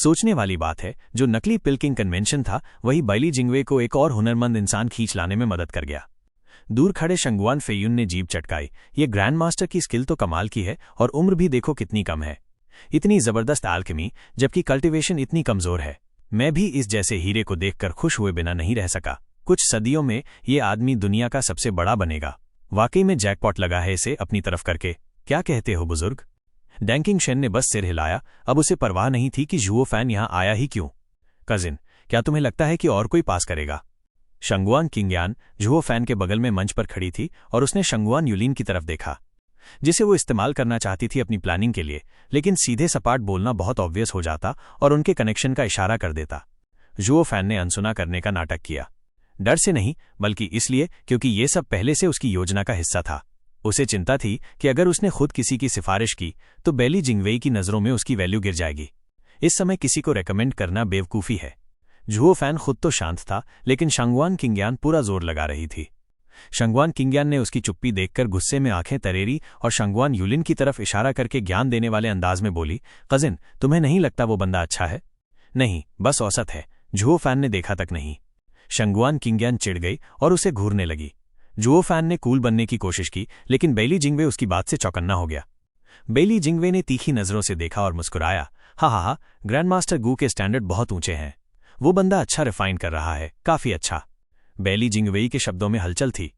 सोचने वाली बात है, जो नकली पिल्किंग कन्वेंशन था वही बाइली जिंगवे को एक और हुनरमंद इंसान खींच लाने में मदद कर गया। दूर खड़े शंगुआन फेयुन ने जीभ चटकाई। ये ग्रैंड मास्टर की स्किल तो कमाल की है, और उम्र भी देखो कितनी कम है। इतनी जबरदस्त एल्केमी, जबकि कल्टीवेशन इतनी कमजोर है। मैं भी इस जैसे हीरे को देखकर खुश हुए बिना नहीं रह सका। कुछ सदियों में ये आदमी दुनिया का सबसे बड़ा बनेगा। वाकई में जैकपॉट लगा है इसे अपनी तरफ करके। क्या कहते हो बुजुर्ग? डैंकिंग शेन ने बस सिर हिलाया। अब उसे परवाह नहीं थी कि झुओ फैन यहां आया ही क्यों। कजिन, क्या तुम्हें लगता है कि और कोई पास करेगा? शंगुआन किंगयान झुओ फैन के बगल में मंच पर खड़ी थी और उसने शंगुआन यूलिन की तरफ देखा, जिसे वो इस्तेमाल करना चाहती थी अपनी प्लानिंग के लिए। लेकिन सीधे सपाट बोलना बहुत ऑब्वियस हो जाता और उनके कनेक्शन का इशारा कर देता। झुओ फैन ने अनसुना करने का नाटक किया। डर से नहीं, बल्कि इसलिए क्योंकि ये सब पहले से उसकी योजना का हिस्सा था। उसे चिंता थी कि अगर उसने खुद किसी की सिफारिश की तो बाइली जिंगवे की नज़रों में उसकी वैल्यू गिर जाएगी। इस समय किसी को रेकमेंड करना बेवकूफ़ी है। झुओ फैन खुद तो शांत था, लेकिन शंगुआन किंगयान पूरा जोर लगा रही थी। शंगुआन किंगयान ने उसकी चुप्पी देखकर गुस्से में आंखें तरेरी और शंगुआन यूलिन की तरफ इशारा करके ज्ञान देने वाले अंदाज में बोली, कजिन, तुम्हें नहीं लगता वो बंदा अच्छा है? नहीं, बस औसत है। झुओ फैन ने देखा तक नहीं। शंगुआन किंगयान चिढ़ गई और उसे घूरने लगी। झुओ फैन ने कूल बनने की कोशिश की, लेकिन बाइली जिंगवे उसकी बात से चौकन्ना हो गया। बाइली जिंगवे ने तीखी नजरों से देखा और मुस्कुराया। हा, ग्रैंड मास्टर गू के स्टैंडर्ड बहुत ऊंचे हैं। वो बंदा अच्छा रिफाइन कर रहा है, काफी अच्छा। बाइली जिंगवे के शब्दों में हलचल थी,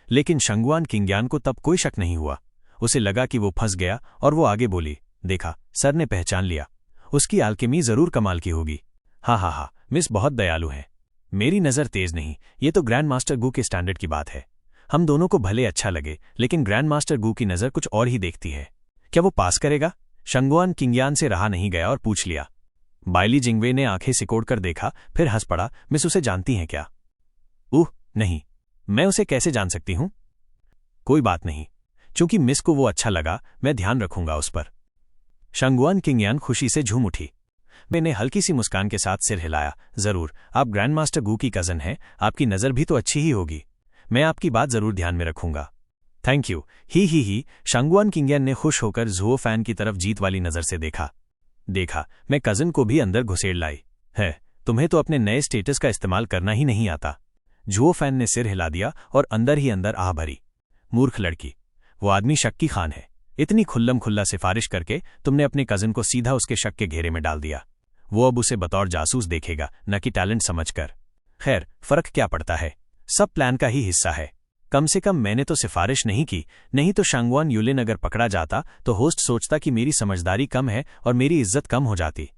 लेकिन शंगुआन किंगयान को तब कोई शक नहीं हुआ। उसे लगा कि वो फंस गया और वो आगे बोली, देखा, सर ने पहचान लिया। उसकी एल्केमी जरूर कमाल की होगी। हा, मिस बहुत दयालु है। मेरी नज़र तेज नहीं, ये तो ग्रैंड मास्टर गू के स्टैंडर्ड की बात है। हम दोनों को भले अच्छा लगे, लेकिन ग्रैंड मास्टर गू की नज़र कुछ और ही देखती है। क्या वो पास करेगा? शंगुआन किंगयान से रहा नहीं गया और पूछ लिया। बाइली जिंगवे ने आंखें सिकोड़कर देखा, फिर हंस पड़ा। मिस उसे जानती हैं क्या? नहीं, मैं उसे कैसे जान सकती हूं? कोई बात नहीं, चूंकि मिस को वो अच्छा लगा, मैं ध्यान रखूंगा उस पर। शंगुआन किंगयान खुशी से झूम उठी। मैंने हल्की सी मुस्कान के साथ सिर हिलाया। जरूर, आप ग्रैंड मास्टर गू की कजन हैं, आपकी नज़र भी तो अच्छी ही होगी। मैं आपकी बात जरूर ध्यान में रखूंगा। Thank you. ही। शंगुआन किंगयान ने खुश होकर झुओ फैन की तरफ जीत वाली नज़र से देखा। मैं कजन को भी अंदर घुसेड़ लाई है। तुम्हें तो अपने नए स्टेटस का इस्तेमाल करना ही नहीं आता। झुओ फैन ने सिर हिला दिया और अंदर ही अंदर आह भरी। मूर्ख लड़की, वो आदमी शक की खान है। इतनी खुल्लम खुल्ला सिफारिश करके तुमने अपने कजन को सीधा उसके शक के घेरे में डाल दिया। वो अब उसे बतौर जासूस देखेगा, न कि टैलेंट समझकर। खैर, फर्क क्या पड़ता है, सब प्लान का ही हिस्सा है। कम से कम मैंने तो सिफारिश नहीं की, नहीं तो शंगुआन यूलिन अगर पकड़ा जाता तो होस्ट सोचता कि मेरी समझदारी कम है और मेरी इज्जत कम हो जाती।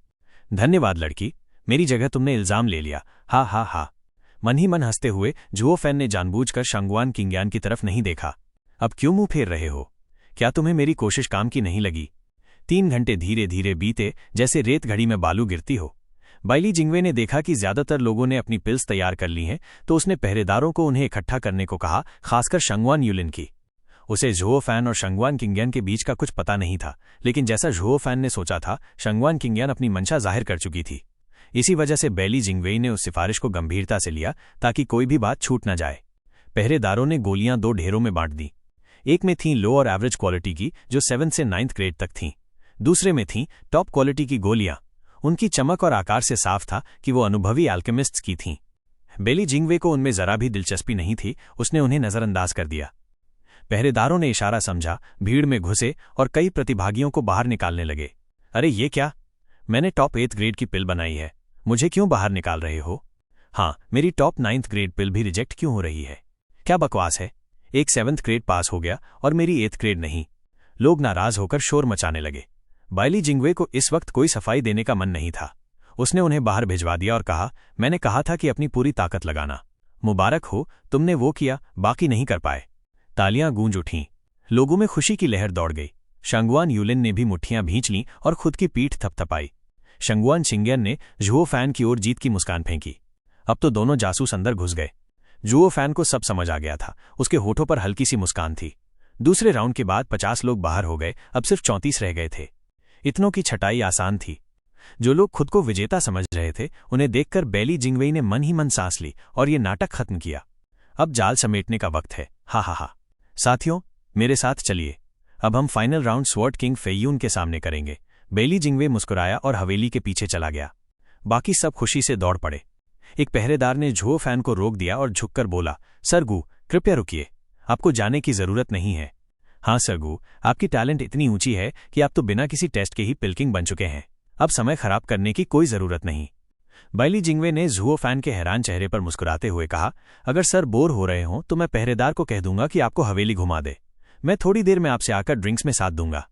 धन्यवाद लड़की, मेरी जगह तुमने इल्जाम ले लिया। हा। मन ही मन हंसते हुए झुओ फैन ने जानबूझकर शंगुआन किंगयान की तरफ नहीं देखा। अब क्यों मुंह फेर रहे हो? क्या तुम्हें मेरी कोशिश काम की नहीं लगी? 3 घंटे धीरे धीरे बीते, जैसे रेत घड़ी में बालू गिरती हो। बाइली जिंगवे ने देखा कि ज्यादातर लोगों ने अपनी पिल्स तैयार कर ली हैं, तो उसने पहरेदारों को उन्हें इकट्ठा करने को कहा, खासकर शंगुआन यूलिन की। उसे झुओ फैन और शंगुआन किंगयान के बीच का कुछ पता नहीं था, लेकिन जैसा झुओ फैन ने सोचा था, शंगुआन किंगयान अपनी मंशा जाहिर कर चुकी थी। इसी वजह से बाइली जिंगवे ने उस सिफारिश को गंभीरता से लिया, ताकि कोई भी बात छूट न जाए। पहरेदारों ने गोलियां 2 ढेरों में बांट दी। एक में थीं लो और एवरेज क्वालिटी की, जो 7 से 9th ग्रेड तक थीं। दूसरे में थीं टॉप क्वालिटी की गोलियां। उनकी चमक और आकार से साफ था कि वो अनुभवी एल्केमिस्ट्स की थीं। बाइली जिंगवे को उनमें जरा भी दिलचस्पी नहीं थी, उसने उन्हें नजरअंदाज कर दिया। पहरेदारों ने इशारा समझा, भीड़ में घुसे और कई प्रतिभागियों को बाहर निकालने लगे। अरे ये क्या? मैंने टॉप 8th ग्रेड की पिल बनाई है, मुझे क्यों बाहर निकाल रहे हो? हाँ, मेरी टॉप 9th ग्रेड पिल भी रिजेक्ट क्यों हो रही है? क्या बकवास है? एक 7th ग्रेड पास हो गया और मेरी 8th ग्रेड नहीं। लोग नाराज होकर शोर मचाने लगे। बाइली जिंगवे को इस वक्त कोई सफाई देने का मन नहीं था। उसने उन्हें बाहर भिजवा दिया और कहा, मैंने कहा था कि अपनी पूरी ताकत लगाना। मुबारक हो, तुमने वो किया, बाकी नहीं कर पाए। तालियां गूंज उठीं। लोगों में खुशी की लहर दौड़ गई। शंगुआन यूलिन ने भी मुट्ठियां भींच लीं और खुद की पीठ थपथपाई। शंगुआन किंगयान ने झुओ फैन की ओर जीत की मुस्कान फेंकी। अब तो दोनों जासूस अंदर घुस गए। झुओ फैन को सब समझ आ गया था, उसके होठों पर हल्की सी मुस्कान थी। दूसरे राउंड के बाद 50 लोग बाहर हो गए, अब सिर्फ 34 रह गए थे। इतनों की छटाई आसान थी। जो लोग खुद को विजेता समझ रहे थे, उन्हें देखकर बाइली जिंगवे ने मन ही मन सांस ली और ये नाटक खत्म किया। अब जाल समेटने का वक्त है। हा। साथियों, मेरे साथ चलिए। अब हम फाइनल राउंड स्वॉर्ड किंग फेयुन के सामने करेंगे। बाइली जिंगवे मुस्कुराया और हवेली के पीछे चला गया। बाकी सब खुशी से दौड़ पड़े। एक पहरेदार ने झुओ फैन को रोक दिया और झुककर बोला, सर गू, कृपया रुकिए, आपको जाने की जरूरत नहीं है। हाँ सर गू, आपकी टैलेंट इतनी ऊंची है कि आप तो बिना किसी टेस्ट के ही पिल्किंग बन चुके हैं, अब समय खराब करने की कोई जरूरत नहीं। बाइली जिंगवे ने झुओ फैन के हैरान चेहरे पर मुस्कुराते हुए कहा, अगर सर बोर हो रहे हों तो मैं पहरेदार को कह दूंगा कि आपको हवेली घुमा दे, मैं थोड़ी देर में आपसे आकर ड्रिंक्स में साथ दूंगा।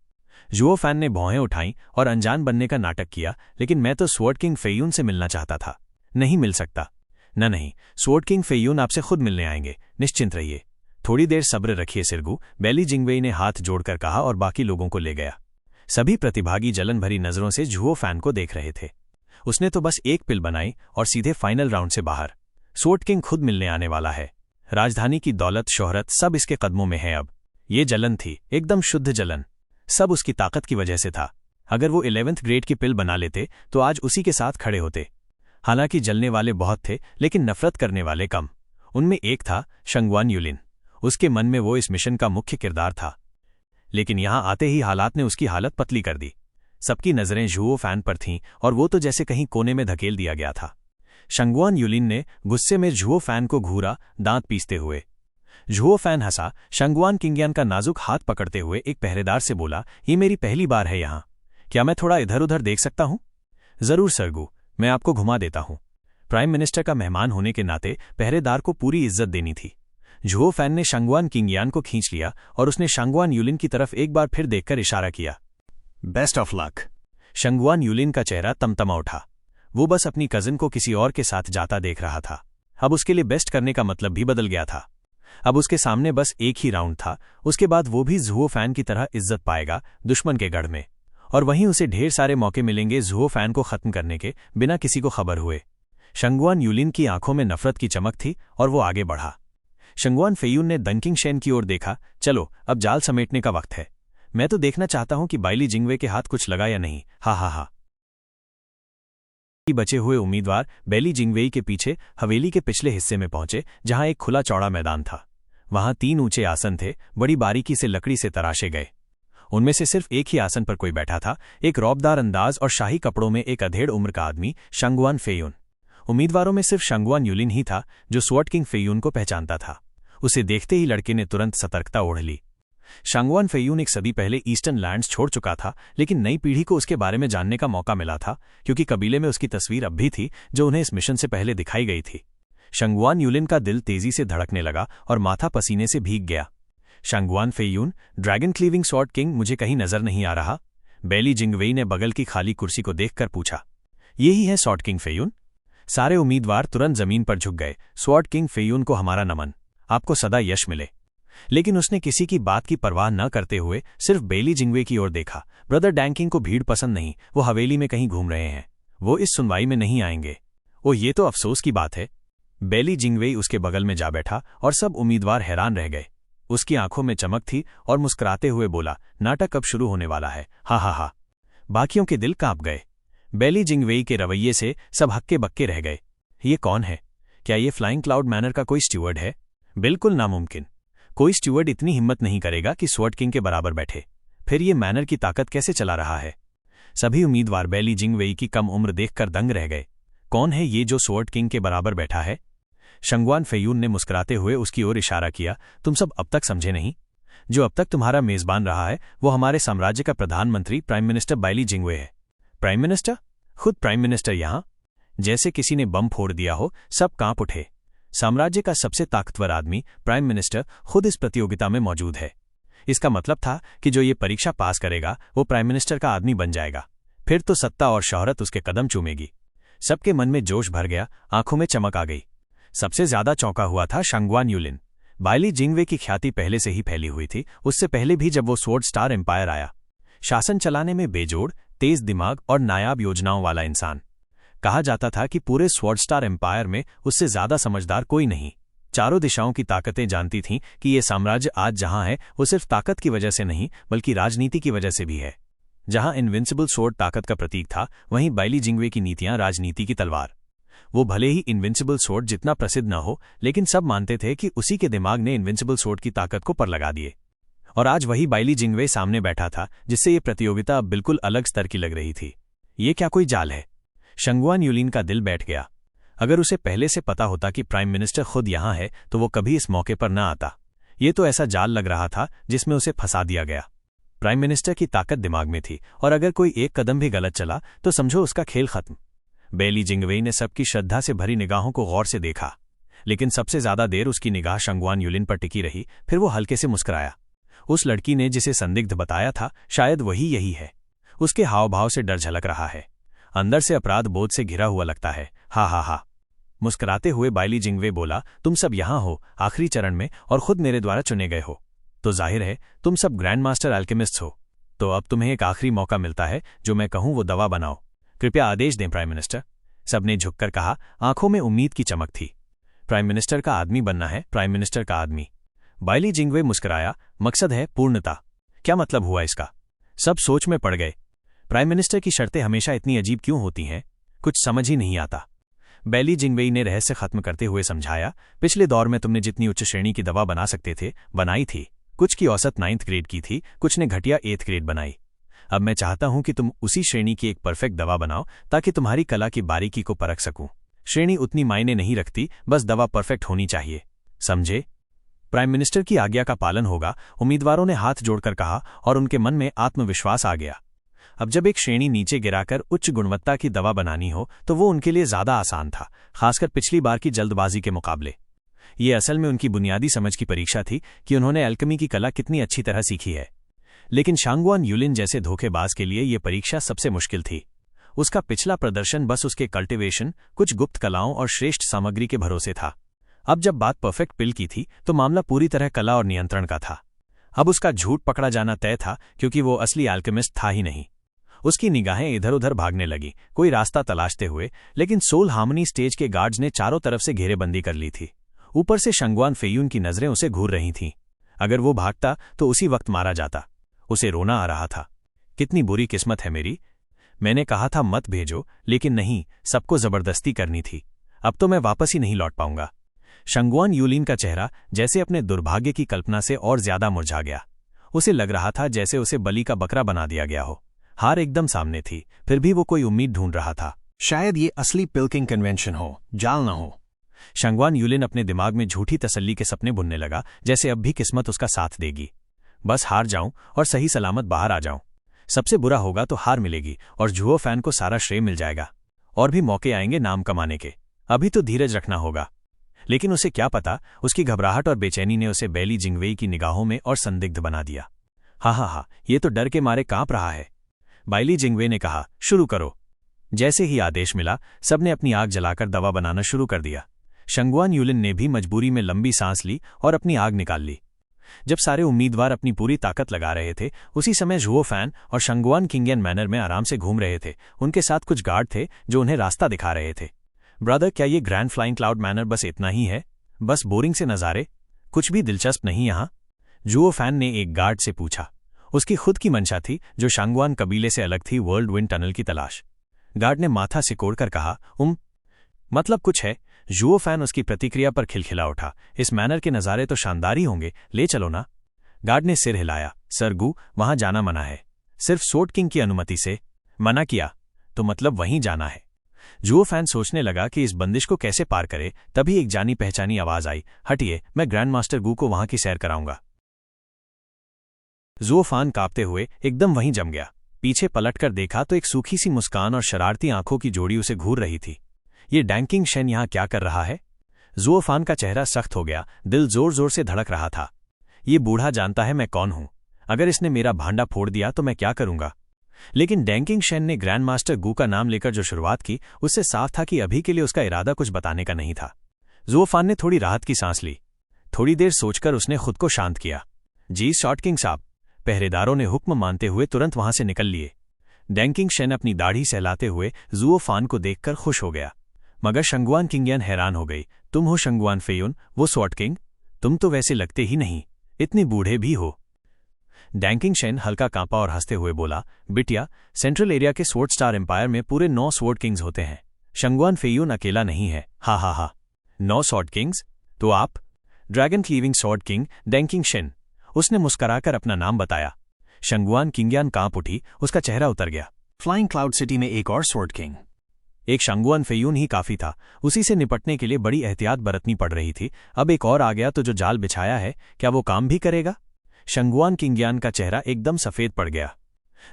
झुओ फैन ने भौहें उठाईं और अनजान बनने का नाटक किया, लेकिन मैं तो स्वॉर्ड किंग फेयून से मिलना चाहता था। नहीं मिल सकता। न नहीं, स्वॉर्ड किंग फेयून आपसे खुद मिलने आएंगे, निश्चिंत रहिए। थोड़ी देर सब्र रखिए सिरगू, बाइली जिंगवे ने हाथ जोड़कर कहा और बाकी लोगों को ले गया। सभी प्रतिभागी जलन भरी नजरों से झुओ फैन को देख रहे थे। उसने तो बस एक पिल बनाई और सीधे फाइनल राउंड से बाहर। स्वॉर्ड किंग खुद मिलने आने वाला है। राजधानी की दौलत, शोहरत सब इसके कदमों में है। अब ये जलन थी, एकदम शुद्ध जलन। सब उसकी ताकत की वजह से था। अगर वो 11th ग्रेड की पिल बना लेते तो आज उसी के साथ खड़े होते। हालांकि जलने वाले बहुत थे, लेकिन नफरत करने वाले कम। उनमें एक था शंगवान युलिन। उसके मन में वो इस मिशन का मुख्य किरदार था। लेकिन यहां आते ही हालात ने उसकी हालत पतली कर दी। सबकी नजरें झुओ फैन पर थीं और वो तो जैसे कहीं कोने में धकेल दिया गया था। शंगवान युलिन ने गुस्से में झुओ फैन को घूरा, दांत पीसते हुए। झुओ फैन हंसा। शंगवान किंगियान का नाजुक हाथ पकड़ते हुए एक पहरेदार से बोला, ये मेरी पहली बार है यहां, क्या मैं थोड़ा इधर उधर देख सकता हूं? जरूर सरगू, मैं आपको घुमा देता हूं। प्राइम मिनिस्टर का मेहमान होने के नाते पहरेदार को पूरी इज्जत देनी थी। झुओ फैन ने शंगवान किंगियान को खींच लिया और उसने शंगवान युलिन की तरफ एक बार फिर देखकर इशारा किया, बेस्ट ऑफ लक। शंगवान युलिन का चेहरा तमतमा उठा। वो बस अपनी कजिन को किसी और के साथ जाता देख रहा था। अब उसके लिए बेस्ट करने का मतलब भी बदल गया था। अब उसके सामने बस एक ही राउंड था, उसके बाद वो भी झुओ फैन की तरह इज्जत पाएगा दुश्मन के गढ़ में, और वहीं उसे ढेर सारे मौके मिलेंगे झुओ फैन को खत्म करने के, बिना किसी को खबर हुए। शंगवान युलिन की आंखों में नफरत की चमक थी और वो आगे बढ़ा। शंगवान फेयून ने दंकिंग शेन की ओर देखा, चलो अब जाल समेटने का वक्त है। मैं तो देखना चाहता हूं कि बाइली जिंगवे के हाथ कुछ लगा या नहीं। हा हा हा। बचे हुए उम्मीदवार बाइली जिंगवे के पीछे हवेली के पिछले हिस्से में पहुंचे, जहां एक खुला चौड़ा मैदान था। वहां 3 ऊंचे आसन थे, बड़ी बारीकी से लकड़ी से तराशे गए। उनमें से सिर्फ एक ही आसन पर कोई बैठा था, एक रौबदार अंदाज और शाही कपड़ों में एक अधेड़ उम्र का आदमी, शंगवान फेयून। उम्मीदवारों में सिर्फ शंगवान युलिन ही था जो स्वॉर्ड किंग फेयून को पहचानता था। उसे देखते ही लड़के ने तुरंत सतर्कता ओढ़ ली। शंगवान फेयून एक सदी पहले ईस्टर्न लैंड्स छोड़ चुका था, लेकिन नई पीढ़ी को उसके बारे में जानने का मौका मिला था, क्योंकि कबीले में उसकी तस्वीर अब भी थी जो उन्हें इस मिशन से पहले दिखाई गई थी। शंगवान युलिन का दिल तेजी से धड़कने लगा और माथा पसीने से भीग गया। शंगवान फेयून, ड्रैगन क्लीविंग स्वॉर्ड किंग मुझे कहीं नजर नहीं आ रहा? बाइली जिंगवे ने बगल की खाली कुर्सी को देखकर पूछा। यही है स्वॉर्ड किंग फेयून। सारे उम्मीदवार तुरंत जमीन पर झुक गए। स्वॉर्ड किंग फेयून को हमारा नमन, आपको सदा यश मिले। लेकिन उसने किसी की बात की परवाह न करते हुए सिर्फ बाइली जिंगवे की ओर देखा। ब्रदर डैंकिंग को भीड़ पसंद नहीं, वो हवेली में कहीं घूम रहे हैं, वो इस सुनवाई में नहीं आएंगे। ओ, ये तो अफसोस की बात है। बाइली जिंगवे उसके बगल में जा बैठा और सब उम्मीदवार हैरान रह गए। उसकी आंखों में चमक थी और मुस्कुराते हुए बोला, नाटक कब शुरू होने वाला है? हा हा हा। बाकियों के दिल कांप गए। बाइली जिंगवे के रवैये से सब हक्के बक्के रह गए। ये कौन है? क्या ये फ्लाइंग क्लाउड मैनर का कोई स्टूवर्ड है? बिल्कुल नामुमकिन। कोई स्टूवर्ड इतनी हिम्मत नहीं करेगा कि स्वॉर्ड किंग के बराबर बैठे। फिर ये मैनर की ताकत कैसे चला रहा है? सभी उम्मीदवार बाइली जिंगवे की कम उम्र देखकर दंग रह गए। कौन है ये जो स्वॉर्ड किंग के बराबर बैठा है? शंगवान फेयून ने मुस्कुराते हुए उसकी ओर इशारा किया, तुम सब अब तक समझे नहीं? जो अब तक तुम्हारा मेजबान रहा है वो हमारे साम्राज्य का प्रधानमंत्री प्राइम मिनिस्टर बाइली जिंगवे है। Prime minister? खुद प्राइम मिनिस्टर यहां? जैसे किसी ने बम फोड़ दिया हो, सब कांप उठे। साम्राज्य का सबसे ताकतवर आदमी प्राइम मिनिस्टर खुद इस प्रतियोगिता में मौजूद है। इसका मतलब था कि जो ये परीक्षा पास करेगा वो प्राइम मिनिस्टर का आदमी बन जाएगा। फिर तो सत्ता और शोहरत उसके कदम चूमेगी। सबके मन में जोश भर गया, आंखों में चमक आ गई। सबसे ज्यादा चौंका हुआ था शंगवान युलिन। बाइली जिंगवे की ख्याति पहले से ही फैली हुई थी, उससे पहले भी जब वो स्वॉर्ड स्टार एम्पायर आया। शासन चलाने में बेजोड़, तेज दिमाग और नायाब योजनाओं वाला इंसान। कहा जाता था कि पूरे स्वॉर्ड स्टार एम्पायर में उससे ज्यादा समझदार कोई नहीं। चारों दिशाओं की ताकतें जानती थीं कि ये साम्राज्य आज जहां है वो सिर्फ ताकत की वजह से नहीं बल्कि राजनीति की वजह से भी है। जहां इनविंसिबल स्वॉर्ड ताकत का प्रतीक था, वहीं बाइली जिंगवे की नीतियां राजनीति की तलवार। वो भले ही इनविंसिबल स्वॉर्ड जितना प्रसिद्ध न हो, लेकिन सब मानते थे कि उसी के दिमाग ने इनविंसिबल स्वॉर्ड की ताकत को पर लगा दिए। और आज वही बाइली जिंगवे सामने बैठा था, जिससे ये प्रतियोगिता अब बिल्कुल अलग स्तर की लग रही थी। ये क्या कोई जाल है? शंगुआन यूलिन का दिल बैठ गया। अगर उसे पहले से पता होता कि प्राइम मिनिस्टर खुद यहां है तो वो कभी इस मौके पर न आता। ये तो ऐसा जाल लग रहा था जिसमें उसे फंसा दिया गया। प्राइम मिनिस्टर की ताकत दिमाग में थी और अगर कोई एक कदम भी गलत चला तो समझो उसका खेल खत्म। बेली जिंगवेई ने सबकी श्रद्धा से भरी निगाहों को गौर से देखा, लेकिन सबसे ज्यादा देर उसकी निगाह शंगुआन यूलिन पर टिकी रही। फिर वो हल्के से मुस्कुराया। उस लड़की ने जिसे संदिग्ध बताया था शायद वही यही है। उसके हाव भाव से डर झलक रहा है, अंदर से अपराध बोध से घिरा हुआ लगता है। हा हा हा। मुस्कुराते हुए बाइली जिंगवे बोला, तुम सब यहां हो आखिरी चरण में और खुद मेरे द्वारा चुने गए हो, तो जाहिर है तुम सब ग्रैंड मास्टर अल्केमिस्ट्स हो। तो अब तुम्हें एक आखिरी मौका मिलता है, जो मैं कहूं वो दवा बनाओ। कृपया आदेश दें प्राइम मिनिस्टर। सबने झुककर कहा, आंखों में उम्मीद की चमक थी। प्राइम मिनिस्टर का आदमी बनना है, प्राइम मिनिस्टर का आदमी। बाइली जिंगवे मुस्कुराया, मकसद है पूर्णता। क्या मतलब हुआ इसका? सब सोच में पड़ गए। प्राइम मिनिस्टर की शर्तें हमेशा इतनी अजीब क्यों होती हैं, कुछ समझ ही नहीं आता। बैली जिंगवेई ने रहस्य खत्म करते हुए समझाया, पिछले दौर में तुमने जितनी उच्च श्रेणी की दवा बना सकते थे बनाई थी। कुछ की औसत 9th ग्रेड की थी, कुछ ने घटिया 8th ग्रेड बनाई। अब मैं चाहता हूं कि तुम उसी श्रेणी की एक परफेक्ट दवा बनाओ ताकि तुम्हारी कला की बारीकी को परख सकूं। श्रेणी उतनी मायने नहीं रखती, बस दवा परफेक्ट होनी चाहिए, समझे? प्राइम मिनिस्टर की आज्ञा का पालन होगा, उम्मीदवारों ने हाथ जोड़कर कहा और उनके मन में आत्मविश्वास आ गया। अब जब एक श्रेणी नीचे गिराकर उच्च गुणवत्ता की दवा बनानी हो तो वो उनके लिए ज्यादा आसान था, खासकर पिछली बार की जल्दबाजी के मुकाबले। ये असल में उनकी बुनियादी समझ की परीक्षा थी कि उन्होंने अल्केमी की कला कितनी अच्छी तरह सीखी है। लेकिन शांगुआन यूलिन जैसे धोखेबाज के लिए ये परीक्षा सबसे मुश्किल थी। उसका पिछला प्रदर्शन बस उसके कल्टिवेशन, कुछ गुप्त कलाओं और श्रेष्ठ सामग्री के भरोसे था। अब जब बात परफेक्ट पिल की थी तो मामला पूरी तरह कला और नियंत्रण का था। अब उसका झूठ पकड़ा जाना तय था, क्योंकि वो असली अल्केमिस्ट था ही नहीं। उसकी निगाहें इधर उधर भागने लगी, कोई रास्ता तलाशते हुए, लेकिन सोल हार्मनी स्टेज के गार्ड्स ने चारों तरफ से घेरेबंदी कर ली थी। ऊपर से शंगुआन फेयून की नजरें उसे घूर रही थीं। अगर वो भागता तो उसी वक्त मारा जाता। उसे रोना आ रहा था। कितनी बुरी किस्मत है मेरी। मैंने कहा था मत भेजो, लेकिन नहीं, सबको जबरदस्ती करनी थी। अब तो मैं वापस ही नहीं लौट पाऊंगा। शंगुआन यूलिन का चेहरा जैसे अपने दुर्भाग्य की कल्पना से और ज्यादा मुरझा गया। उसे लग रहा था जैसे उसे बलि का बकरा बना दिया गया हो। हार एकदम सामने थी, फिर भी वो कोई उम्मीद ढूंढ रहा था। शायद ये असली पिल्किंग कन्वेंशन हो, जाल न हो। शंगुआन यूलिन अपने दिमाग में झूठी तसल्ली के सपने बुनने लगा, जैसे अब भी किस्मत उसका साथ देगी। बस हार जाऊं और सही सलामत बाहर आ जाऊं। सबसे बुरा होगा तो हार मिलेगी और जुओ फैन को सारा श्रेय मिल जाएगा। और भी मौके आएंगे नाम कमाने के। अभी तो धीरज रखना होगा। लेकिन उसे क्या पता, उसकी घबराहट और बेचैनी ने उसे बैली जिंगवेई की निगाहों में और संदिग्ध बना दिया। हा, ये तो डर के मारे कांप रहा है। बाइली जिंगवे ने कहा, शुरू करो। जैसे ही आदेश मिला, सबने अपनी आग जलाकर दवा बनाना शुरू कर दिया। शंगुआन यूलिन ने भी मजबूरी में लंबी सांस ली और अपनी आग निकाल ली। जब सारे उम्मीदवार अपनी पूरी ताकत लगा रहे थे, उसी समय जुओ फैन और शंगुआन किंगियन मैनर में आराम से घूम रहे थे। उनके साथ कुछ गार्ड थे जो उन्हें रास्ता दिखा रहे थे। ब्रदर, क्या ये ग्रैंड फ्लाइंग क्लाउड मैनर बस इतना ही है? बस बोरिंग से नज़ारे, कुछ भी दिलचस्प नहीं यहाँ? जुओ फैन ने एक गार्ड से पूछा। उसकी खुद की मंशा थी, जो शांगुआन कबीले से अलग थी, वर्ल्ड विंड टनल की तलाश। गार्ड ने माथा सिकोड़कर कहा, मतलब कुछ है? जुओ फैन उसकी प्रतिक्रिया पर खिलखिला उठा। इस मैनर के नज़ारे तो शानदार ही होंगे, ले चलो ना। गार्ड ने सिर हिलाया। सर गू, वहां जाना मना है। सिर्फ सोर्ड किंग की अनुमति से। मना किया तो मतलब वहीं जाना है। जुओ फैन सोचने लगा कि इस बंदिश को कैसे पार करे, तभी एक जानी पहचानी आवाज आई, हटिए, मैं ग्रैंड मास्टर गू को वहां की सैर कराऊंगा। जुओ फैन कांपते हुए एकदम वहीं जम गया। पीछे पलटकर देखा तो एक सूखी सी मुस्कान और शरारती आंखों की जोड़ी उसे घूर रही थी। ये डैंकिंग शेन यहां क्या कर रहा है? जुओ फैन का चेहरा सख्त हो गया, दिल जोर जोर से धड़क रहा था। ये बूढ़ा जानता है मैं कौन हूं। अगर इसने मेरा भांडा फोड़ दिया तो मैं क्या करूंगा? लेकिन डैंकिंग शेन ने ग्रैंड मास्टर गू का नाम लेकर जो शुरुआत की, उससे साफ था कि अभी के लिए उसका इरादा कुछ बताने का नहीं था। जुओ फैन ने थोड़ी राहत की सांस ली। थोड़ी देर सोचकर उसने खुद को शांत किया। जी शॉर्ट किंग साहब। पहरेदारों ने हुक्म मानते हुए तुरंत वहां से निकल लिए। डैंकिंग शेन अपनी दाढ़ी सहलाते हुए जुओ फैन को देखकर खुश हो गया, मगर शंगुआन किंगियन हैरान हो गई। तुम हो शंगुआन फेयुन, वो स्वॉर्ड किंग? तुम तो वैसे लगते ही नहीं, इतने बूढ़े भी हो। डैंकिंग शेन हल्का कांपा और हंसते हुए बोला, बिटिया, सेंट्रल एरिया के स्वॉर्ड स्टार एम्पायर में पूरे 9 स्वॉर्ड किंग्स होते हैं। शंगुआन फेयुन अकेला नहीं है। हा। 9 स्वॉर्ड किंग्स? तो आप? ड्रैगन क्लीविंग स्वॉर्ड किंग डैंकिंग शेन। उसने मुस्कुराकर अपना नाम बताया। शंगुआन किंगियन कांप उठी, उसका चेहरा उतर गया। फ्लाइंग क्लाउड सिटी में एक और स्वॉर्ड किंग? एक शंगुआन फेयून ही काफी था, उसी से निपटने के लिए बड़ी एहतियात बरतनी पड़ रही थी। अब एक और आ गया तो जो जाल बिछाया है क्या वो काम भी करेगा? शंगुआन किंग्यान का चेहरा एकदम सफेद पड़ गया।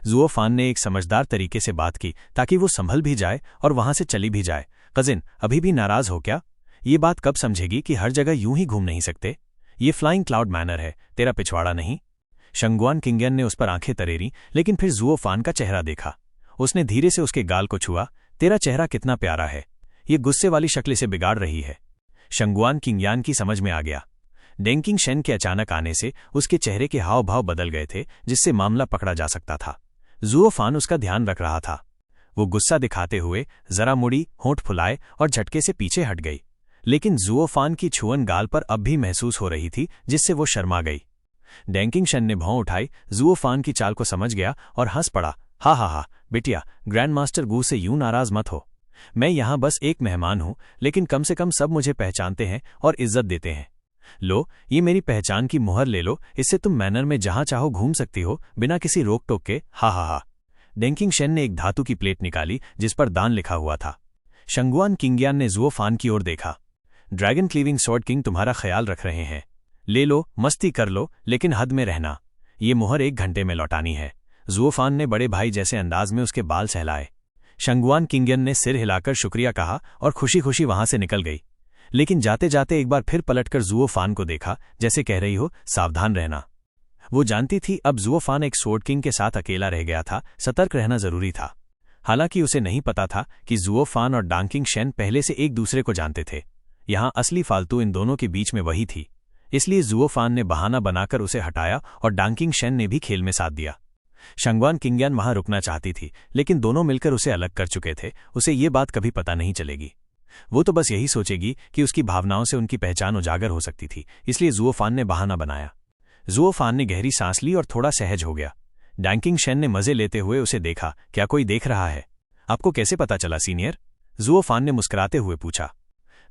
जुओ फान ने एक समझदार तरीके से बात की ताकि वो संभल भी जाए और वहां से चली भी जाए। कजिन, अभी भी नाराज हो क्या? ये बात कब समझेगी कि हर जगह यूं ही घूम नहीं सकते? ये फ्लाइंग क्लाउड मैनर है, तेरा पिछवाड़ा नहीं। शंगुआन किंग्यान ने उस पर आंखें तरेरी, लेकिन फिर जुओ फान का चेहरा देखा। उसने धीरे से उसके गाल को छुआ। तेरा चेहरा कितना प्यारा है, ये गुस्से वाली शक्ल से बिगाड़ रही है। शंगुआन किंग्यान की समझ में आ गया। डेंकिंग शेन के अचानक आने से उसके चेहरे के हाव भाव बदल गए थे, जिससे मामला पकड़ा जा सकता था। जुओ फान उसका ध्यान रख रहा था। वो गुस्सा दिखाते हुए जरा मुड़ी, होंठ फुलाए और झटके से पीछे हट गई। लेकिन जुओ फान की छुअन गाल पर अब भी महसूस हो रही थी, जिससे वो शर्मा गई। डेंकिंग शेन ने भौं उठाई। जुओ फान की चाल को समझ गया और हंस पड़ा। हा हा हा, बिटिया, ग्रैंड मास्टर गू से यूं नाराज मत हो। मैं यहां बस एक मेहमान हूं, लेकिन कम से कम सब मुझे पहचानते हैं और इज्जत देते हैं। लो, ये मेरी पहचान की मुहर ले लो, इससे तुम मैनर में जहां चाहो घूम सकती हो बिना किसी रोक टोक के। हा हा हा। डेंकिंग शेन ने एक धातु की प्लेट निकाली जिस पर दान लिखा हुआ था। शंगुआन किंग्यान ने जुओ फान की ओर देखा। ड्रैगन क्लीविंग स्वॉर्ड किंग तुम्हारा ख्याल रख रहे हैं। ले लो, मस्ती कर लो, लेकिन हद में रहना। ये मुहर 1 घंटे में लौटानी है। जुओ फान ने बड़े भाई जैसे अंदाज में उसके बाल सहलाए। शंगुआन किंग्यान ने सिर हिलाकर शुक्रिया कहा और खुशी खुशी वहां से निकल गई। लेकिन जाते जाते एक बार फिर पलटकर जुओ फान को देखा, जैसे कह रही हो सावधान रहना। वो जानती थी अब जुओ फान एक स्वॉर्ड किंग के साथ अकेला रह गया था, सतर्क रहना जरूरी था। हालांकि उसे नहीं पता था कि जुओ फान और डांकिंग शेन पहले से एक दूसरे को जानते थे। यहां असली फालतू इन दोनों के बीच में वही थी। इसलिए जुओ फान ने बहाना बनाकर उसे हटाया और डांकिंग शेन ने भी खेल में साथ दिया। शंगुआन किंग्यान वहां रुकना चाहती थी, लेकिन दोनों मिलकर उसे अलग कर चुके थे। उसे ये बात कभी पता नहीं चलेगी। वो तो बस यही सोचेगी कि उसकी भावनाओं से उनकी पहचान उजागर हो सकती थी। इसलिए जुओ फान ने बहाना बनाया। जुओ फान ने गहरी सांस ली और थोड़ा सहज हो गया। डांकिंग शेन ने मजे लेते हुए उसे देखा। क्या कोई देख रहा है? आपको कैसे पता चला सीनियर? जुओ फान ने मुस्कुराते हुए पूछा।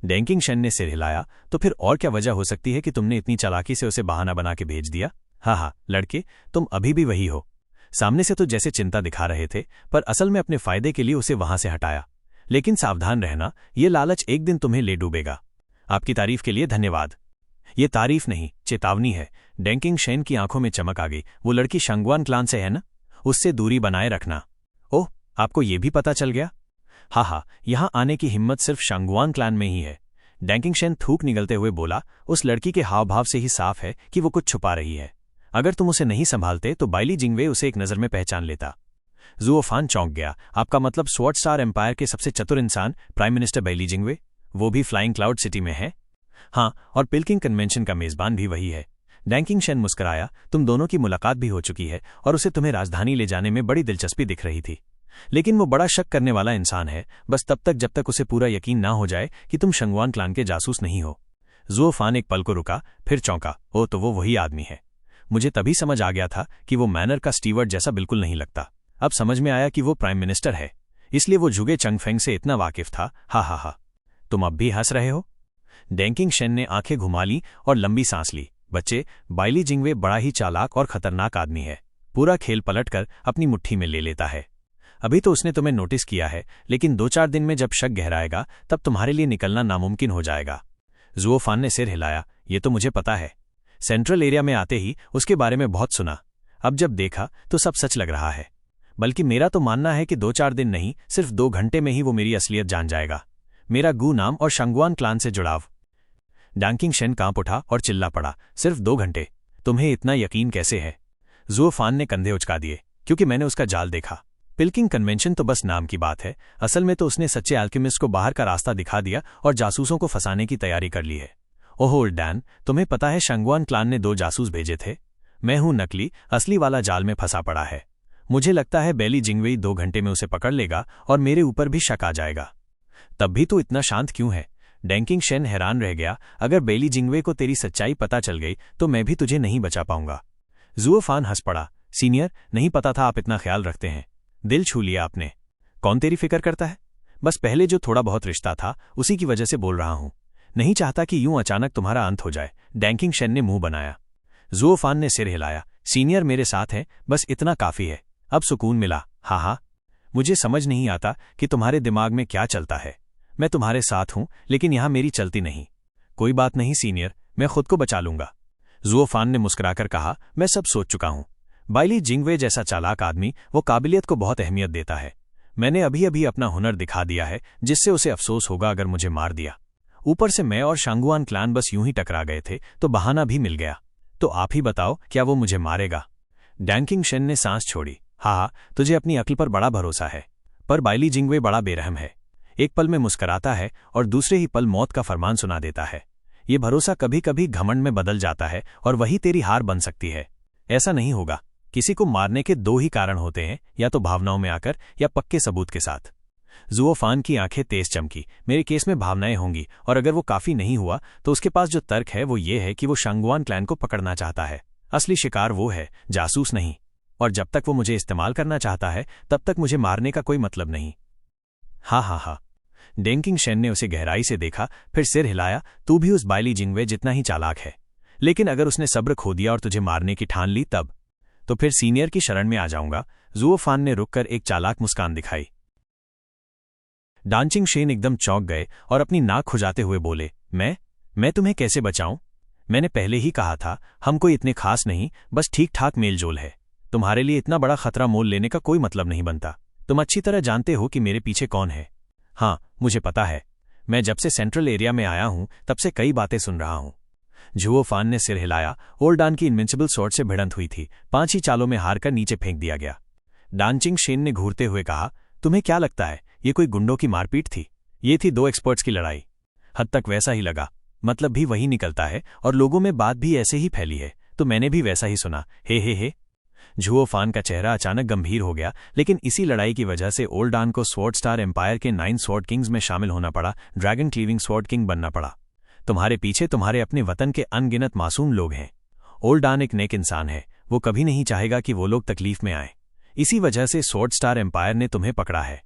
डेंकिंग शेन ने सिर हिलाया। तो फिर और क्या वजह हो सकती है कि तुमने इतनी चालाकी से उसे बहाना बना के भेज दिया? हाँ हाँ लड़के, तुम अभी भी वही हो। सामने से तो जैसे चिंता दिखा रहे थे, पर असल में अपने फायदे के लिए उसे वहां से हटाया। लेकिन सावधान रहना, ये लालच एक दिन तुम्हें ले डूबेगा। आपकी तारीफ के लिए धन्यवाद। ये तारीफ नहीं, चेतावनी है। डेंकिंग शेन की आंखों में चमक आ गई। वो लड़की शंगुआन क्लान से है ना? उससे दूरी बनाए रखना। ओह, आपको ये भी पता चल गया? हाँ हाँ, यहां आने की हिम्मत सिर्फ शंगुआन क्लान में ही है। डेंकिंग शेन थूक निगलते हुए बोला। उस लड़की के हाव भाव से ही साफ है कि वो कुछ छुपा रही है। अगर तुम उसे नहीं संभालते तो बाइली जिंगवे उसे एक नजर में पहचान लेता। जुओ फान चौंक गया। आपका मतलब स्वॉर्ड स्टार एम्पायर के सबसे चतुर इंसान प्राइम मिनिस्टर बाइली जिंगवे? वो भी फ्लाइंग क्लाउड सिटी में है? हाँ, और पिल्किंग कन्वेंशन का मेजबान भी वही है। डेंकिंग शेन मुस्कुराया। तुम दोनों की मुलाकात भी हो चुकी है और उसे तुम्हें राजधानी ले जाने में बड़ी दिलचस्पी दिख रही थी। लेकिन वो बड़ा शक करने वाला इंसान है, बस तब तक जब तक उसे पूरा यकीन ना हो जाए कि तुम शंगुआन क्लान के जासूस नहीं हो। जुओ फान एक पल को रुका, फिर चौंका। ओ, तो वो वही आदमी है। मुझे तभी समझ आ गया था कि वो मैनर का स्टीवर्ड जैसा बिल्कुल नहीं लगता। अब समझ में आया कि वो प्राइम मिनिस्टर है, इसलिए वो जुगे चंगफेंग से इतना वाकिफ था। हा हा हा। तुम अब भी हंस रहे हो? डेंकिंग शेन ने आंखें घुमा ली और लंबी सांस ली। बच्चे, बाइली जिंगवे बड़ा ही चालाक और खतरनाक आदमी है। पूरा खेल पलटकर अपनी मुट्ठी में ले लेता है। अभी तो उसने तुम्हें नोटिस किया है, लेकिन 2-4 दिन में जब शक गहराएगा तब तुम्हारे लिए निकलना नामुमकिन हो जाएगा। जुओ फान ने सिर हिलाया। ये तो मुझे पता है। सेंट्रल एरिया में आते ही उसके बारे में बहुत सुना। अब जब देखा तो सब सच लग रहा है। बल्कि मेरा तो मानना है कि 2-4 दिन नहीं, सिर्फ 2 घंटे में ही वो मेरी असलियत जान जाएगा। मेरा गू नाम और शंगुआन क्लान से जुड़ाव। डांकिंग शेन कांप उठा और चिल्ला पड़ा। सिर्फ 2 घंटे? तुम्हें इतना यकीन कैसे है? जुओ फान ने कंधे उचका दिए। क्योंकि मैंने उसका जाल देखा। पिल्किंग कन्वेंशन तो बस नाम की बात है, असल में तो उसने सच्चे अल्केमिस्ट को बाहर का रास्ता दिखा दिया और जासूसों को फंसाने की तैयारी कर ली है। ओह डैन, तुम्हें पता है शंगुआन क्लान ने 2 जासूस भेजे थे। मैं हूं नकली, असली वाला जाल में फंसा पड़ा है। मुझे लगता है बेली जिंगवेई 2 घंटे में उसे पकड़ लेगा और मेरे ऊपर भी शक आ जाएगा। तब भी तो इतना शांत क्यों है? डेंकिंग शेन हैरान रह गया। अगर बेली जिंगवे को तेरी सच्चाई पता चल गई तो मैं भी तुझे नहीं बचा पाऊंगा। जुओ फान हंस पड़ा। सीनियर, नहीं पता था आप इतना ख्याल रखते हैं। दिल छू लिया आपने। कौन तेरी फिक्र करता है? बस पहले जो थोड़ा बहुत रिश्ता था उसी की वजह से बोल रहा हूं। नहीं चाहता कि यूं अचानक तुम्हारा अंत हो जाए। डेंकिंग शेन ने मुंह बनाया। जुओ फान ने सिर हिलाया। सीनियर मेरे साथ है, बस इतना काफी है। अब सुकून मिला। हाँ हाँ, मुझे समझ नहीं आता कि तुम्हारे दिमाग में क्या चलता है। मैं तुम्हारे साथ हूं, लेकिन यहां मेरी चलती नहीं। कोई बात नहीं सीनियर, मैं खुद को बचा लूंगा। जुओ फान ने मुस्कुराकर कहा, मैं सब सोच चुका हूं। बाइली जिंगवे जैसा चालाक आदमी वो काबिलियत को बहुत अहमियत देता है। मैंने अभी अभी अपना हुनर दिखा दिया है, जिससे उसे अफसोस होगा अगर मुझे मार दिया। ऊपर से मैं और शांगुआन क्लान बस यूं ही टकरा गए थे तो बहाना भी मिल गया। तो आप ही बताओ, क्या वो मुझे मारेगा? डैंकिंग शेन ने सांस छोड़ी। हाँ, तुझे अपनी अक्ल पर बड़ा भरोसा है, पर बाइली जिंगवे बड़ा बेरहम है। एक पल में मुस्कराता है और दूसरे ही पल मौत का फरमान सुना देता है। ये भरोसा कभी कभी घमंड में बदल जाता है और वही तेरी हार बन सकती है। ऐसा नहीं होगा। किसी को मारने के दो ही कारण होते हैं, या तो भावनाओं में आकर या पक्के सबूत के साथ। जुओ फान की आंखें तेज चमकी। मेरे केस में भावनाएं होंगी, और अगर वो काफी नहीं हुआ तो उसके पास जो तर्क है वो ये है कि वो शांगुआन क्लैन को पकड़ना चाहता है। असली शिकार वो है, जासूस नहीं। और जब तक वो मुझे इस्तेमाल करना चाहता है तब तक मुझे मारने का कोई मतलब नहीं। हा हा हा। डेंकिंग शेन ने उसे गहराई से देखा, फिर सिर हिलाया। तू भी उस बाइली जिंगवे जितना ही चालाक है, लेकिन अगर उसने सब्र खो दिया और तुझे मारने की ठान ली तब तो फिर सीनियर की शरण में आ जाऊंगा। जुओ फान ने रुककर एक चालाक मुस्कान दिखाई। डांचिंग शेन एकदम चौंक गए और अपनी नाक खुजाते हुए बोले, मैं तुम्हें कैसे बचाऊं? मैंने पहले ही कहा था, हम कोई इतने खास नहीं, बस ठीक ठाक मेलजोल है। तुम्हारे लिए इतना बड़ा खतरा मोल लेने का कोई मतलब नहीं बनता। तुम अच्छी तरह जानते हो कि मेरे पीछे कौन है। हाँ, मुझे पता है। मैं जब से सेंट्रल एरिया में आया हूं तब से कई बातें सुन रहा हूं। जुओ फान ने सिर हिलाया। ओल्ड डान की इनविंसिबल स्वॉर्ड से भिड़ंत हुई थी, 5 ही चालों में हारकर नीचे फेंक दिया गया। डांचिंग शेन ने घूरते हुए कहा, तुम्हें क्या लगता है ये कोई गुंडों की मारपीट थी? ये थी 2 एक्सपर्ट्स की लड़ाई। हद तक वैसा ही लगा, मतलब भी वही निकलता है, और लोगों में बात भी ऐसे ही फैली है, तो मैंने भी वैसा ही सुना। हे। जुओ फान का चेहरा अचानक गंभीर हो गया, लेकिन इसी लड़ाई की वजह से ओल्ड डान को स्वॉर्ड स्टार एम्पायर के 9 स्वॉर्ड किंग्स में शामिल होना पड़ा, ड्रैगन क्लीविंग स्वॉर्ड किंग बनना पड़ा। तुम्हारे पीछे तुम्हारे अपने वतन के अनगिनत मासूम लोग हैं। ओल्ड डान एक नेक इंसान है, वो कभी नहीं चाहेगा कि वो लोग तकलीफ में आए। इसी वजह से स्वॉर्ड स्टार एम्पायर ने तुम्हें पकड़ा है।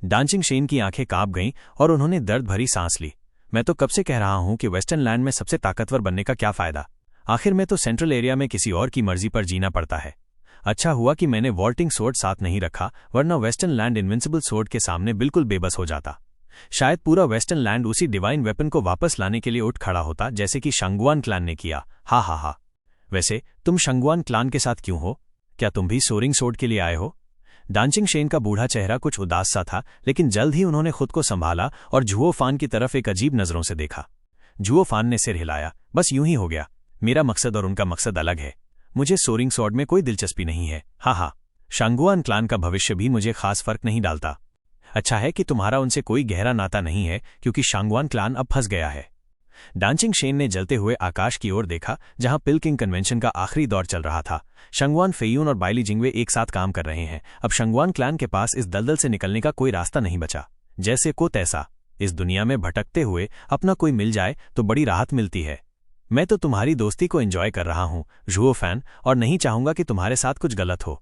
डांचिंग शेन की आंखें कांप गईं और उन्होंने दर्द भरी सांस ली। मैं तो कब से कह रहा हूं कि वेस्टर्न लैंड में सबसे ताकतवर बनने का क्या फायदा? आखिर में तो सेंट्रल एरिया में किसी और की मर्जी पर जीना पड़ता है। अच्छा हुआ कि मैंने वॉल्टिंग स्वॉर्ड साथ नहीं रखा, वरना वेस्टर्न लैंड इनविंसिबल स्वॉर्ड के सामने बिल्कुल बेबस हो जाता। शायद पूरा वेस्टर्न लैंड उसी डिवाइन वेपन को वापस लाने के लिए उठ खड़ा होता, जैसे कि शांगुआन क्लान ने किया। हा। वैसे तुम शांगुआन क्लान के साथ क्यों हो? क्या तुम भी सोरिंग स्वॉर्ड के लिए आए हो? डांचिंग शेन का बूढ़ा चेहरा कुछ उदास सा था, लेकिन जल्द ही उन्होंने खुद को संभाला और जुओ फान की तरफ एक अजीब नजरों से देखा। जुओ फान ने सिर हिलाया। बस यूं ही हो गया। मेरा मकसद और उनका मकसद अलग है। मुझे सोरिंग स्वॉर्ड में कोई दिलचस्पी नहीं है। हा। शांगुआन क्लान का भविष्य भी मुझे खास फर्क नहीं डालता। अच्छा है कि तुम्हारा उनसे कोई गहरा नाता नहीं है, क्योंकि शांगुआन क्लान अब फंस गया है। डांचिंग शेन ने जलते हुए आकाश की ओर देखा, जहां पिलकिंग कन्वेंशन का आखिरी दौर चल रहा था। शांगुआन फेयून और बाइली जिंगवे एक साथ काम कर रहे हैं। अब शांगुआन क्लान के पास इस दलदल से निकलने का कोई रास्ता नहीं बचा। जैसे को तैसा इस दुनिया में भटकते हुए अपना कोई मिल जाए तो बड़ी राहत मिलती है। मैं तो तुम्हारी दोस्ती को एंजॉय कर रहा हूं, जुओ फैन, और नहीं चाहूंगा कि तुम्हारे साथ कुछ गलत हो।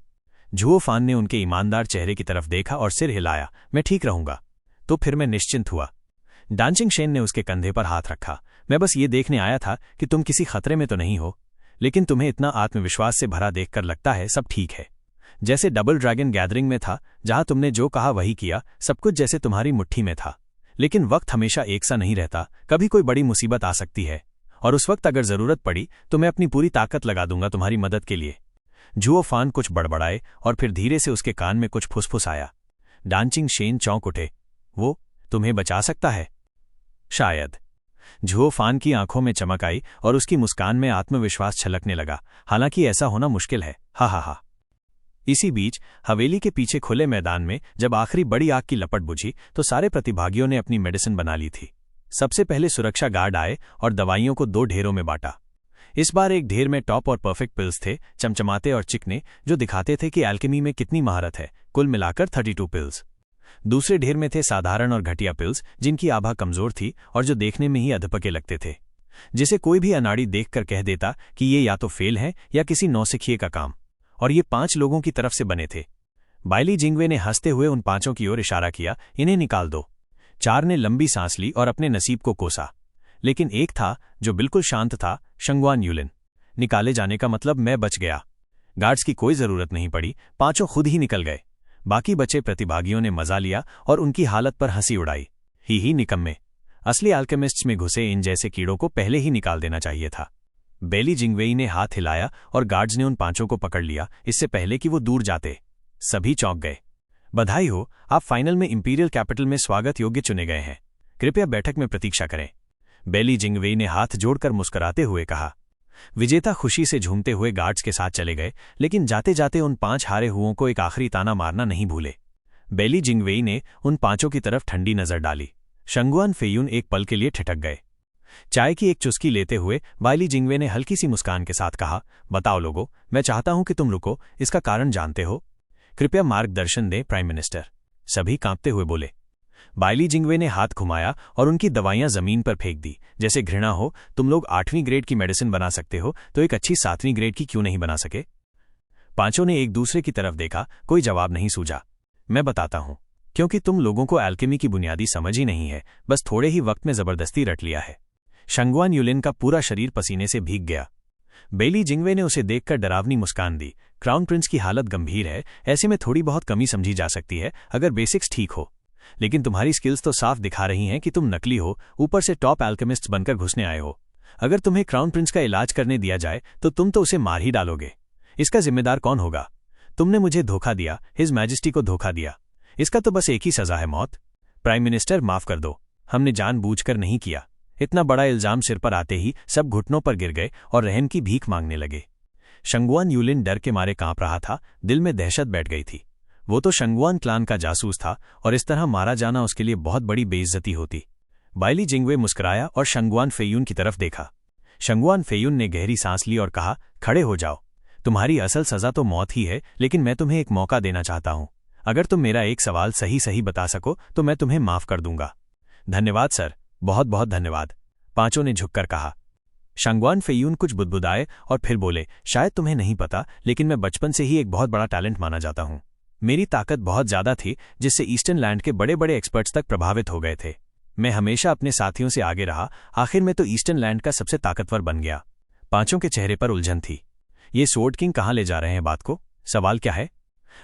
जुओ फान ने उनके ईमानदार चेहरे की तरफ देखा और सिर हिलाया। मैं ठीक रहूंगा। तो फिर मैं निश्चिंत हुआ। डांचिंग शेन ने उसके कंधे पर हाथ रखा। मैं बस ये देखने आया था कि तुम किसी खतरे में तो नहीं हो, लेकिन तुम्हें इतना आत्मविश्वास से भरा देखकर लगता है सब ठीक है। जैसे डबल ड्रैगन गैदरिंग में था, जहां तुमने जो कहा वही किया, सब कुछ जैसे तुम्हारी मुट्ठी में था। लेकिन वक्त हमेशा एक सा नहीं रहता, कभी कोई बड़ी मुसीबत आ सकती है, और उस वक्त अगर जरूरत पड़ी तो मैं अपनी पूरी ताकत लगा दूंगा तुम्हारी मदद के लिए। जुओ फान कुछ बड़बड़ाए और फिर धीरे से उसके कान में कुछ फुसफुसाया। डांचिंग शेन चौंक उठे। वो तुम्हें बचा सकता है? शायद। जुओ फान की आंखों में चमक आई और उसकी मुस्कान में आत्मविश्वास छलकने लगा। हालांकि ऐसा होना मुश्किल है। हा। इसी बीच हवेली के पीछे खुले मैदान में जब आखिरी बड़ी आग की लपट बुझी तो सारे प्रतिभागियों ने अपनी मेडिसिन बना ली थी। सबसे पहले सुरक्षा गार्ड आए और दवाइयों को 2 ढेरों में बांटा। इस बार एक ढेर में टॉप और परफेक्ट पिल्स थे, चमचमाते और चिकने, जो दिखाते थे कि एल्केमी में कितनी महारत है। कुल मिलाकर 32 पिल्स। दूसरे ढेर में थे साधारण और घटिया पिल्स, जिनकी आभा कमजोर थी और जो देखने में ही अधपके लगते थे, जिसे कोई भी अनाड़ी देखकर कह देता कि ये या तो फेल है या किसी नौसिखिए का काम। और ये 5 लोगों की तरफ से बने थे। बाइली जिंगवे ने हंसते हुए उन 5 की ओर इशारा किया, इन्हें निकाल दो। 4 ने लंबी सांस ली और अपने नसीब को कोसा, लेकिन एक था जो बिल्कुल शांत था, शांगुआन यूलिन। निकाले जाने का मतलब मैं बच गया। गार्ड्स की कोई जरूरत नहीं पड़ी, 5 खुद ही निकल गए। बाकी बचे प्रतिभागियों ने मजा लिया और उनकी हालत पर हंसी उड़ाई। ही निकम्मे, असली अल्केमिस्ट्स में घुसे इन जैसे कीड़ों को पहले ही निकाल देना चाहिए था। बेली जिंगवेई ने हाथ हिलाया और गार्ड्स ने उन 5 को पकड़ लिया इससे पहले कि वो दूर जाते। सभी चौंक गए। बधाई हो, आप फाइनल में इंपीरियल कैपिटल में स्वागत योग्य चुने गए हैं। कृपया बैठक में प्रतीक्षा करें। बेली जिंगवेई ने हाथ जोड़कर मुस्कुराते हुए कहा। विजेता खुशी से झूमते हुए गार्ड्स के साथ चले गए, लेकिन जाते जाते उन 5 हारे हुओं को एक आखिरी ताना मारना नहीं भूले। बेली जिंगवेई ने उन 5 की तरफ ठंडी नजर डाली। शंगुआन फेयून एक पल के लिए ठिठक गए। चाय की एक चुस्की लेते हुए बाइली जिंगवे ने हल्की सी मुस्कान के साथ कहा, बताओ लोगों, मैं चाहता हूं कि तुम रुको, इसका कारण जानते हो? कृपया मार्गदर्शन दें प्राइम मिनिस्टर। सभी कांपते हुए बोले। बाइली जिंगवे ने हाथ घुमाया और उनकी दवाइयां जमीन पर फेंक दी। जैसे घृणा हो, तुम लोग 8वीं ग्रेड की मेडिसिन बना सकते हो तो एक अच्छी 7वीं ग्रेड की क्यों नहीं बना सके? 5 ने एक दूसरे की तरफ देखा, कोई जवाब नहीं सूझा। मैं बताता हूं, क्योंकि तुम लोगों को एल्केमी की बुनियादी समझ ही नहीं है, बस थोड़े ही वक्त में जबरदस्ती रट लिया है। शंगुआन युलिन का पूरा शरीर पसीने से भीग गया। बेली जिंगवे ने उसे देखकर डरावनी मुस्कान दी। क्राउन प्रिंस की हालत गंभीर है, ऐसे में थोड़ी बहुत कमी समझी जा सकती है अगर बेसिक्स ठीक हो, लेकिन तुम्हारी स्किल्स तो साफ दिखा रही हैं कि तुम नकली हो, ऊपर से टॉप एल्केमिस्ट बनकर घुसने आए हो। अगर तुम्हें क्राउन प्रिंस का इलाज करने दिया जाए तो तुम तो उसे मार ही डालोगे। इसका जिम्मेदार कौन होगा? तुमने मुझे धोखा दिया, हिज मैजेस्टी को धोखा दिया। इसका तो बस एक ही सजा है, मौत। प्राइम मिनिस्टर, माफ कर दो, हमने जानबूझकर नहीं किया। इतना बड़ा इल्जाम सिर पर आते ही सब घुटनों पर गिर गए और रहम की भीख मांगने लगे। शंगुआन युलिन डर के मारे कांप रहा था, दिल में दहशत बैठ गई थी। वो तो शंगुआन क्लान का जासूस था और इस तरह मारा जाना उसके लिए बहुत बड़ी बेइज्जती होती। बाइली जिंगवे मुस्कुराया और शंगुआन फेयून की तरफ देखा। शंगुआन फेयून ने गहरी सांस ली और कहा, खड़े हो जाओ। तुम्हारी असल सजा तो मौत ही है, लेकिन मैं तुम्हें एक मौका देना चाहता हूं। अगर तुम मेरा एक सवाल सही बता सको तो मैं तुम्हें माफ कर दूंगा। धन्यवाद सर, बहुत बहुत धन्यवाद, 5 ने झुककर कहा। शंगुआन फेयून कुछ बुदबुदाए और फिर बोले, शायद तुम्हें नहीं पता, लेकिन मैं बचपन से ही एक बहुत बड़ा टैलेंट माना जाता हूं। मेरी ताकत बहुत ज्यादा थी, जिससे ईस्टर्न लैंड के बड़े बड़े एक्सपर्ट्स तक प्रभावित हो गए थे। मैं हमेशा अपने साथियों से आगे रहा, आखिर में तो ईस्टर्न लैंड का सबसे ताकतवर बन गया। 5 के चेहरे पर उलझन थी। ये स्वॉर्ड किंग कहाँ ले जा रहे हैं बात को? सवाल क्या है?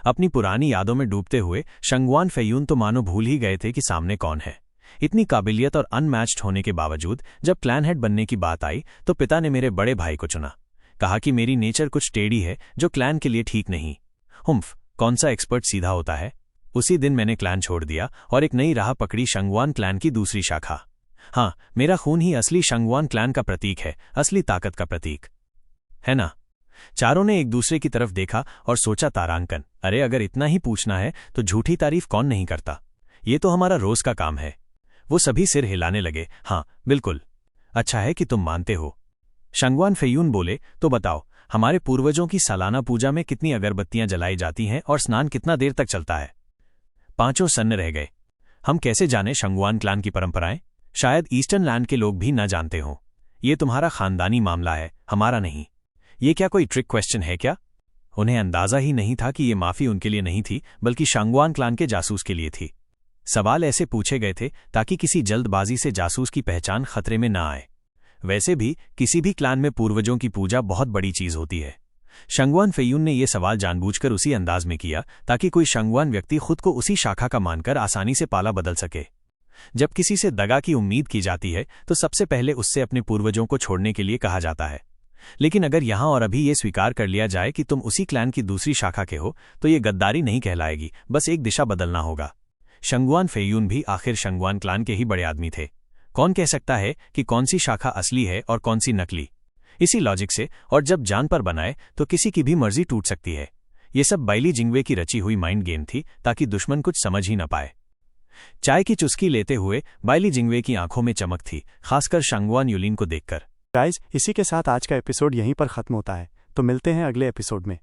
अपनी पुरानी यादों में डूबते हुए शंगुआन फेयून तो मानो भूल ही गए थे कि सामने कौन है। इतनी काबिलियत और अनमैच्ड होने के बावजूद जब क्लैन हेड बनने की बात आई तो पिता ने मेरे बड़े भाई को चुना। कहा कि मेरी नेचर कुछ टेढ़ी है जो क्लैन के लिए ठीक नहीं। हुम्फ, कौन सा एक्सपर्ट सीधा होता है? उसी दिन मैंने क्लैन छोड़ दिया और एक नई राह पकड़ी, शंगुआन क्लैन की दूसरी शाखा। हाँ, मेरा खून ही असली शंगुआन क्लैन का प्रतीक है, असली ताकत का प्रतीक है ना? 4 ने एक दूसरे की तरफ देखा और सोचा, तारांकन। अरे अगर इतना ही पूछना है तो झूठी तारीफ कौन नहीं करता? ये तो हमारा रोज का काम है। वो सभी सिर हिलाने लगे। हाँ बिल्कुल, अच्छा है कि तुम मानते हो। शंगुआन फेयून बोले, तो बताओ, हमारे पूर्वजों की सालाना पूजा में कितनी अगरबत्तियां जलाई जाती हैं और स्नान कितना देर तक चलता है? 5 सन्न रह गए। हम कैसे जाने शंगुआन क्लान की परंपराएं? शायद ईस्टर्न लैंड के लोग भी न जानते हों। ये तुम्हारा खानदानी मामला है, हमारा नहीं। ये क्या कोई ट्रिक क्वेश्चन है क्या? उन्हें अंदाजा ही नहीं था कि ये माफी उनके लिए नहीं थी, बल्कि शंगुआन क्लान के जासूस के लिए थी। सवाल ऐसे पूछे गए थे ताकि किसी जल्दबाजी से जासूस की पहचान खतरे में न आए। वैसे भी किसी भी क्लान में पूर्वजों की पूजा बहुत बड़ी चीज होती है। शंगुआन फेयून ने यह सवाल जानबूझकर उसी अंदाज में किया ताकि कोई शंगुआन व्यक्ति खुद को उसी शाखा का मानकर आसानी से पाला बदल सके। जब किसी से दगा की उम्मीद की जाती है तो सबसे पहले उससे अपने पूर्वजों को छोड़ने के लिए कहा जाता है। लेकिन अगर यहां और अभी ये स्वीकार कर लिया जाए कि तुम उसी क्लैन की दूसरी शाखा के हो तो ये गद्दारी नहीं कहलाएगी, बस एक दिशा बदलना होगा। शंगुआन फेयून भी आखिर शंगुआन क्लान के ही बड़े आदमी थे। कौन कह सकता है कि कौन सी शाखा असली है और कौन सी नकली? इसी लॉजिक से, और जब जान पर बनाए तो किसी की भी मर्जी टूट सकती है। ये सब बाइली जिंगवे की रची हुई माइंड गेम थी ताकि दुश्मन कुछ समझ ही न पाए। चाय की चुस्की लेते हुए बाइली जिंगवे की आंखों में चमक थी, खासकर शंगुआन युलिन को देखकर। गाइज, इसी के साथ आज का एपिसोड यहीं पर खत्म होता है, तो मिलते हैं अगले एपिसोड में।